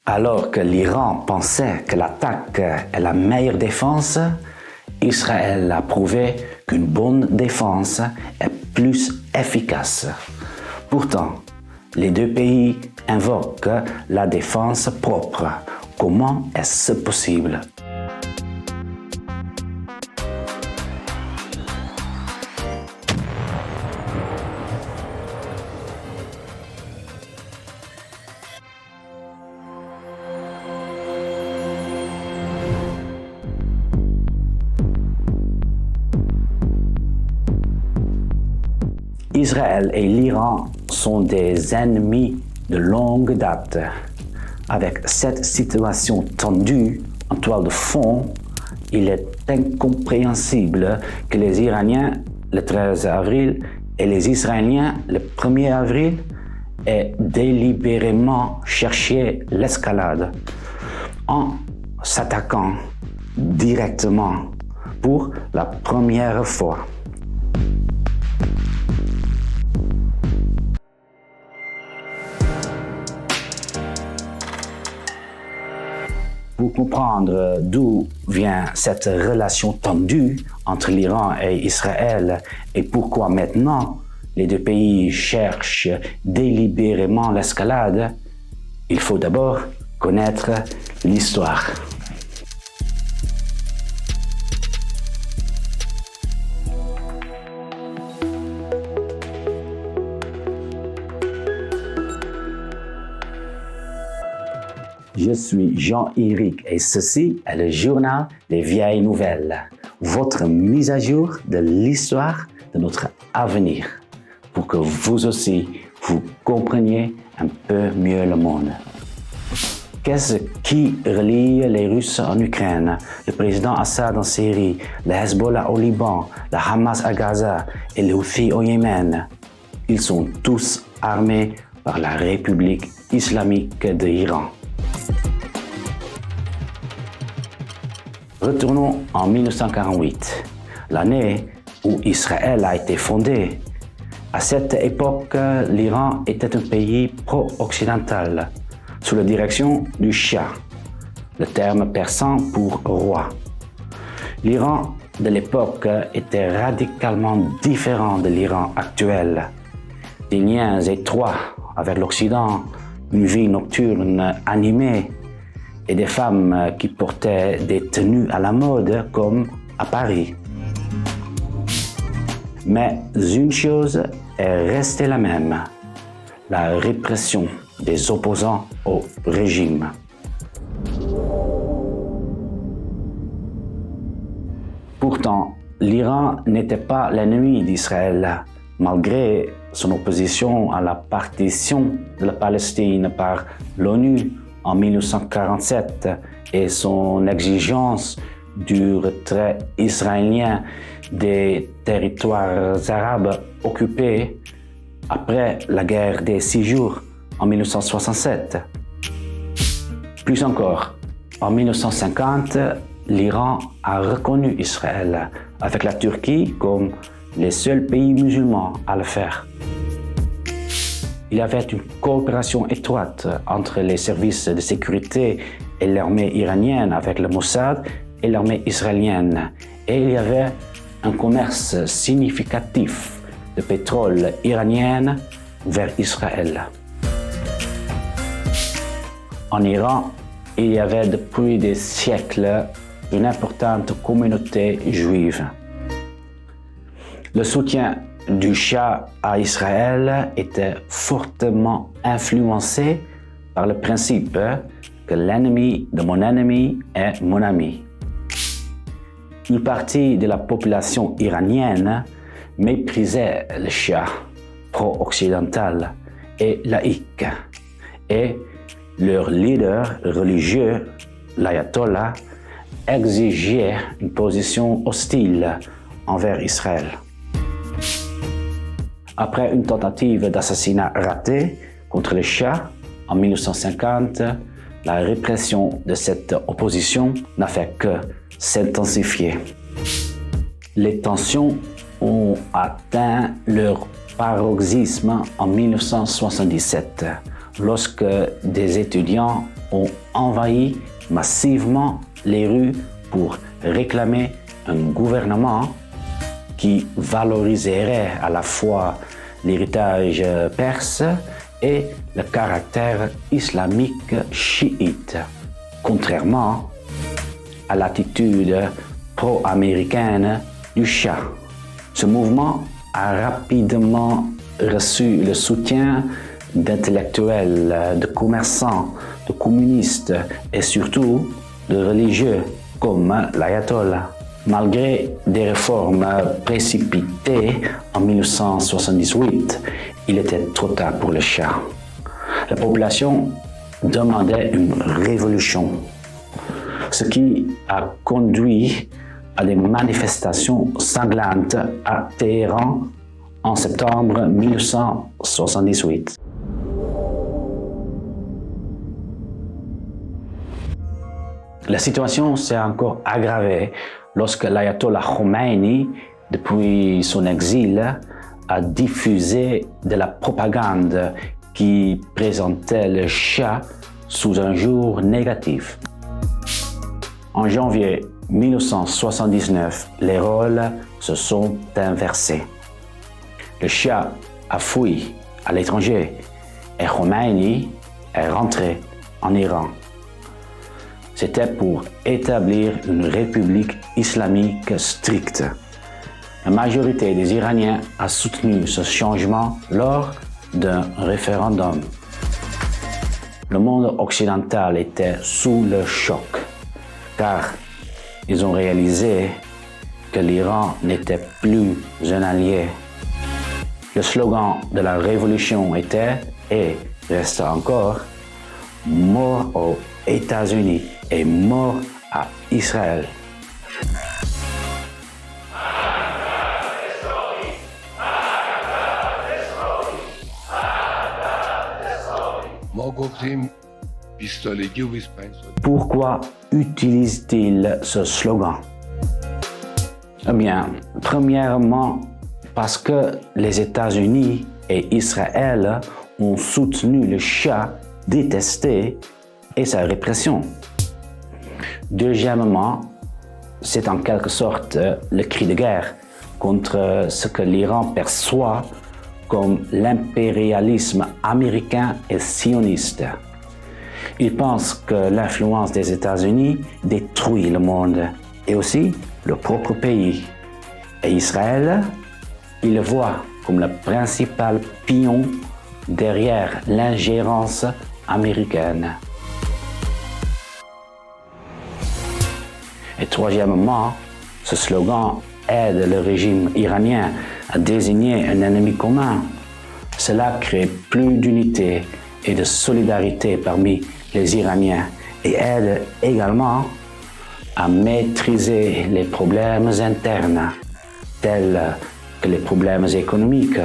Alors que l'Iran pensait que l'attaque est la meilleure défense, Israël a prouvé qu'une bonne défense est plus efficace. Pourtant, les deux pays invoquent la défense propre. Comment est-ce possible? Israël et l'Iran sont des ennemis de longue date. Avec cette situation tendue en toile de fond, il est incompréhensible que les Iraniens, le 13 avril, et les Israéliens, le 1er avril, aient délibérément cherché l'escalade en s'attaquant directement pour la première fois. Pour comprendre d'où vient cette relation tendue entre l'Iran et Israël et pourquoi maintenant les deux pays cherchent délibérément l'escalade, il faut d'abord connaître l'histoire. Je suis Jean-Éric et ceci est le journal des vieilles nouvelles, votre mise à jour de l'histoire de notre avenir, pour que vous aussi, vous compreniez un peu mieux le monde. Qu'est-ce qui relie les Russes en Ukraine, le président Assad en Syrie, le Hezbollah au Liban, le Hamas à Gaza et les Houthis au Yémen? Ils sont tous armés par la République islamique de l'Iran. Retournons en 1948, l'année où Israël a été fondé. À cette époque, l'Iran était un pays pro-occidental, sous la direction du Shah, le terme persan pour roi. L'Iran de l'époque était radicalement différent de l'Iran actuel. Des liens étroits avec l'Occident, une vie nocturne animée, et des femmes qui portaient des tenues à la mode comme à Paris. Mais une chose est restée la même, la répression des opposants au régime. Pourtant, l'Iran n'était pas l'ennemi d'Israël, malgré son opposition à la partition de la Palestine par l'ONU en 1947 et son exigence du retrait israélien des territoires arabes occupés après la guerre des 6 jours en 1967. Plus encore, en 1950, l'Iran a reconnu Israël avec la Turquie comme les seuls pays musulmans à le faire. Il y avait une coopération étroite entre les services de sécurité et l'armée iranienne avec le Mossad et l'armée israélienne. Et il y avait un commerce significatif de pétrole iranien vers Israël. En Iran, il y avait depuis des siècles une importante communauté juive. Le soutien du Shah à Israël était fortement influencé par le principe que l'ennemi de mon ennemi est mon ami. Une partie de la population iranienne méprisait le Shah pro-occidental et laïque, et leur leader religieux, l'ayatollah, exigeait une position hostile envers Israël. Après une tentative d'assassinat ratée contre le Shah en 1950, la répression de cette opposition n'a fait que s'intensifier. Les tensions ont atteint leur paroxysme en 1977, lorsque des étudiants ont envahi massivement les rues pour réclamer un gouvernement qui valoriserait à la fois l'héritage perse et le caractère islamique chiite, contrairement à l'attitude pro-américaine du Shah. Ce mouvement a rapidement reçu le soutien d'intellectuels, de commerçants, de communistes et surtout de religieux comme l'ayatollah. Malgré des réformes précipitées en 1978, il était trop tard pour le Shah. La population demandait une révolution, ce qui a conduit à des manifestations sanglantes à Téhéran en septembre 1978. La situation s'est encore aggravée lorsque l'ayatollah Khomeini, depuis son exil, a diffusé de la propagande qui présentait le Shah sous un jour négatif. En janvier 1979, les rôles se sont inversés. Le Shah a fui à l'étranger et Khomeini est rentré en Iran. C'était pour établir une république islamique stricte. La majorité des Iraniens a soutenu ce changement lors d'un référendum. Le monde occidental était sous le choc, car ils ont réalisé que l'Iran n'était plus un allié. Le slogan de la révolution était, et reste encore, « Mort aux États-Unis et mort à Israël ». Pourquoi utilise-t-il ce slogan? Eh bien, premièrement, parce que les États-Unis et Israël ont soutenu le Shah détesté et sa répression. Deuxièmement, c'est en quelque sorte le cri de guerre contre ce que l'Iran perçoit comme l'impérialisme américain et sioniste. Il pense que l'influence des États-Unis détruit le monde et aussi le propre pays. Et Israël, il le voit comme le principal pion derrière l'ingérence américaine. Et troisièmement, ce slogan aide le régime iranien à désigner un ennemi commun. Cela crée plus d'unité et de solidarité parmi les Iraniens et aide également à maîtriser les problèmes internes, tels que les problèmes économiques.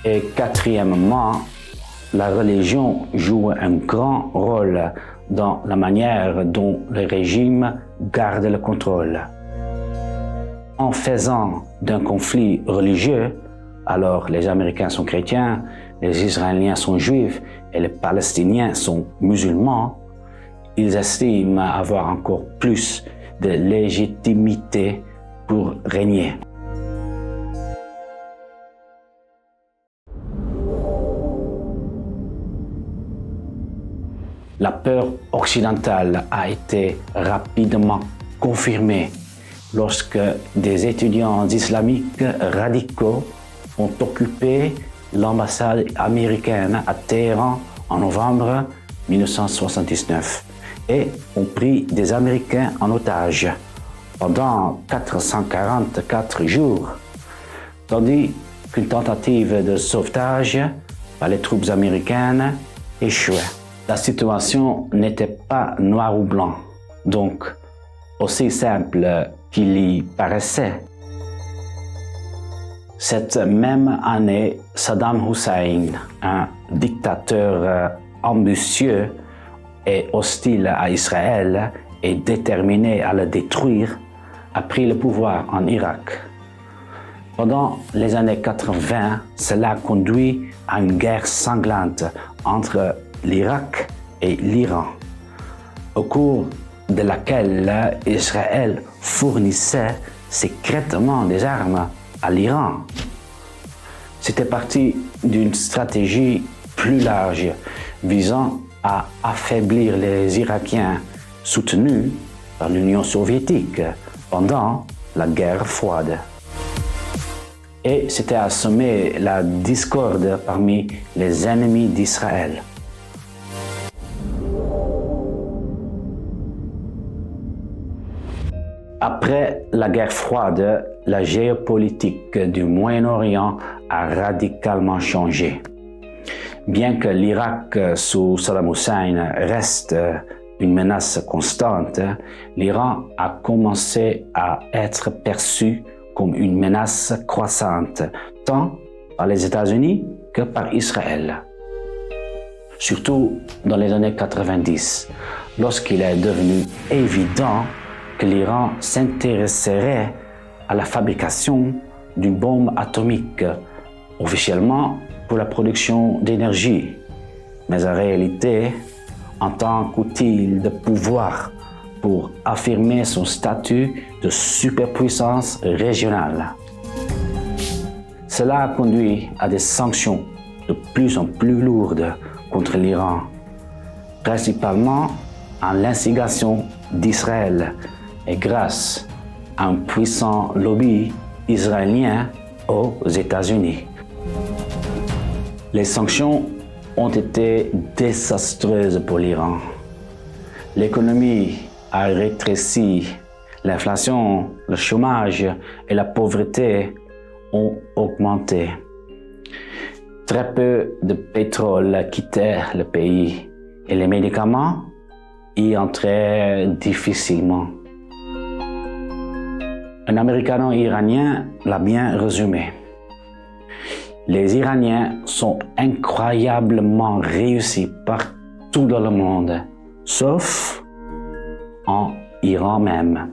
Et quatrièmement, la religion joue un grand rôle dans la manière dont le régime garde le contrôle. En faisant d'un conflit religieux, alors les Américains sont chrétiens, les Israéliens sont juifs et les Palestiniens sont musulmans, ils estiment avoir encore plus de légitimité pour régner. La peur occidentale a été rapidement confirmée lorsque des étudiants islamiques radicaux ont occupé l'ambassade américaine à Téhéran en novembre 1979 et ont pris des Américains en otage pendant 444 jours, tandis qu'une tentative de sauvetage par les troupes américaines échouait. La situation n'était pas noir ou blanc, donc aussi simple qu'il y paraissait. Cette même année, Saddam Hussein, un dictateur ambitieux et hostile à Israël et déterminé à le détruire, a pris le pouvoir en Irak. Pendant les années 80, cela conduit à une guerre sanglante entre l'Irak et l'Iran, au cours de laquelle Israël fournissait secrètement des armes à l'Iran. C'était parti d'une stratégie plus large visant à affaiblir les Irakiens soutenus par l'Union soviétique pendant la guerre froide. Et c'était à semer la discorde parmi les ennemis d'Israël. Après la guerre froide, la géopolitique du Moyen-Orient a radicalement changé. Bien que l'Irak sous Saddam Hussein reste une menace constante, l'Iran a commencé à être perçu comme une menace croissante, tant par les États-Unis que par Israël. Surtout dans les années 90, lorsqu'il est devenu évident que l'Iran s'intéresserait à la fabrication d'une bombe atomique, officiellement pour la production d'énergie, mais en réalité en tant qu'outil de pouvoir pour affirmer son statut de superpuissance régionale. Cela a conduit à des sanctions de plus en plus lourdes contre l'Iran, principalement à l'instigation d'Israël et grâce à un puissant lobby israélien aux États-Unis. Les sanctions ont été désastreuses pour l'Iran. L'économie a rétréci, l'inflation, le chômage et la pauvreté ont augmenté. Très peu de pétrole quittait le pays et les médicaments y entraient difficilement. Un américano-iranien l'a bien résumé. Les Iraniens sont incroyablement réussis partout dans le monde, sauf en Iran même.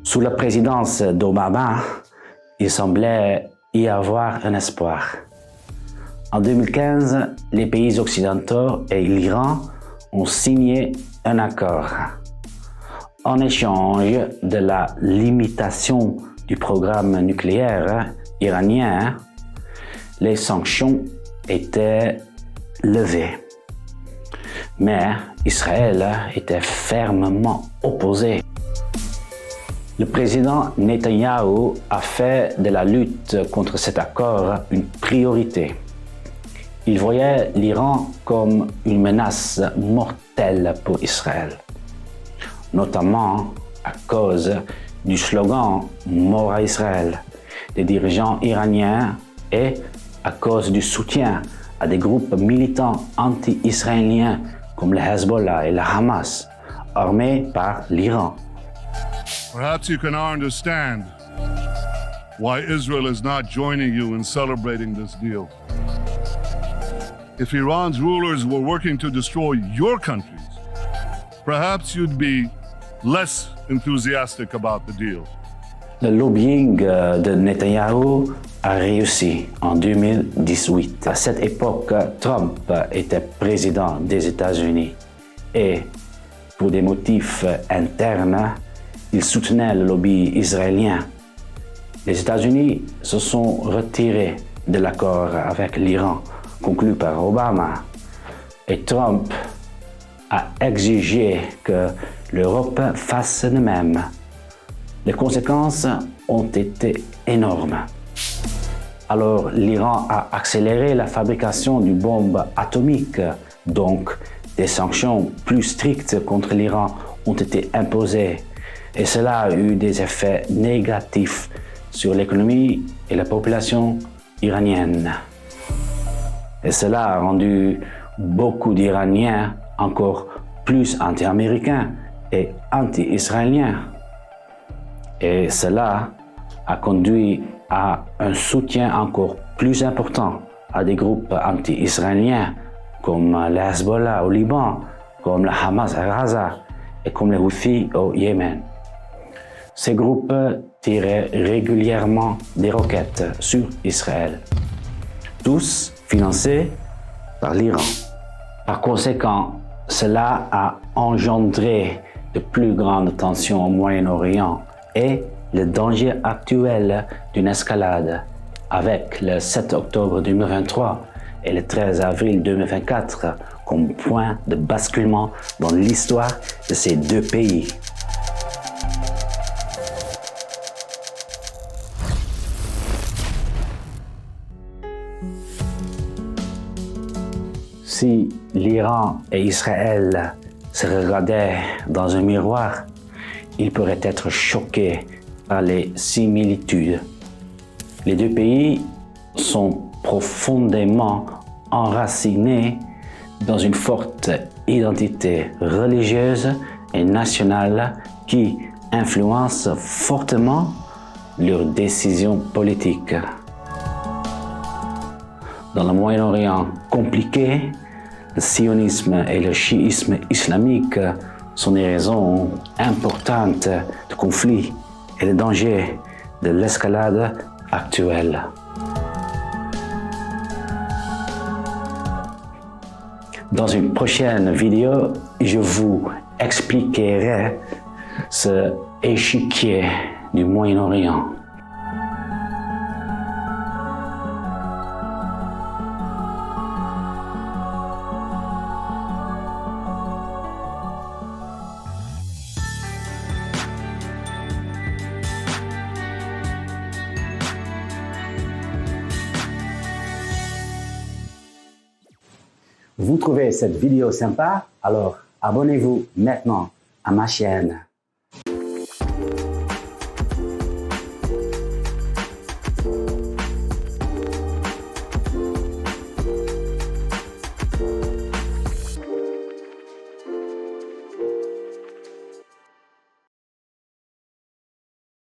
Sous la présidence d'Obama, il semblait y avoir un espoir. En 2015, les pays occidentaux et l'Iran ont signé un accord. En échange de la limitation du programme nucléaire iranien, les sanctions étaient levées. Mais Israël était fermement opposé. Le président Netanyahou a fait de la lutte contre cet accord une priorité. Il voyait l'Iran comme une menace mortelle pour Israël, notamment à cause du slogan « Mort à Israël » des dirigeants iraniens et à cause du soutien à des groupes militants anti-israéliens comme le Hezbollah et le Hamas, armés par l'Iran. Perhaps you can understand why Israel is not joining you in celebrating this deal. If Iran's rulers were working to destroy your countries, perhaps you'd be less enthusiastic about the deal. Le lobbying de Netanyahou a réussi en 2018. À cette époque, Trump était président des États-Unis et, pour des motifs internes, il soutenait le lobby israélien. Les États-Unis se sont retirés de l'accord avec l'Iran conclu par Obama et Trump a exigé que l'Europe fasse de même. Les conséquences ont été énormes. Alors l'Iran a accéléré la fabrication d'une bombe atomique, donc des sanctions plus strictes contre l'Iran ont été imposées et cela a eu des effets négatifs sur l'économie et la population iranienne. Et cela a rendu beaucoup d'Iraniens encore plus anti-américains et anti-israéliens. Et cela a conduit à un soutien encore plus important à des groupes anti-israéliens comme le Hezbollah au Liban, comme le Hamas à Gaza et comme les Houthis au Yémen. Ces groupes tiraient régulièrement des roquettes sur Israël, tous financés par l'Iran. Par conséquent, cela a engendré de plus grandes tensions au Moyen-Orient et le danger actuel d'une escalade avec le 7 octobre 2023 et le 13 avril 2024 comme point de basculement dans l'histoire de ces deux pays. Si l'Iran et Israël se regardaient dans un miroir, ils pourraient être choqués par les similitudes. Les deux pays sont profondément enracinés dans une forte identité religieuse et nationale qui influence fortement leurs décisions politiques. Dans le Moyen-Orient compliqué, le sionisme et le chiisme islamique sont des raisons importantes de conflit et le danger de l'escalade actuelle. Dans une prochaine vidéo, je vous expliquerai ce échiquier du Moyen-Orient. Vous trouvez cette vidéo sympa? Alors abonnez-vous maintenant à ma chaîne.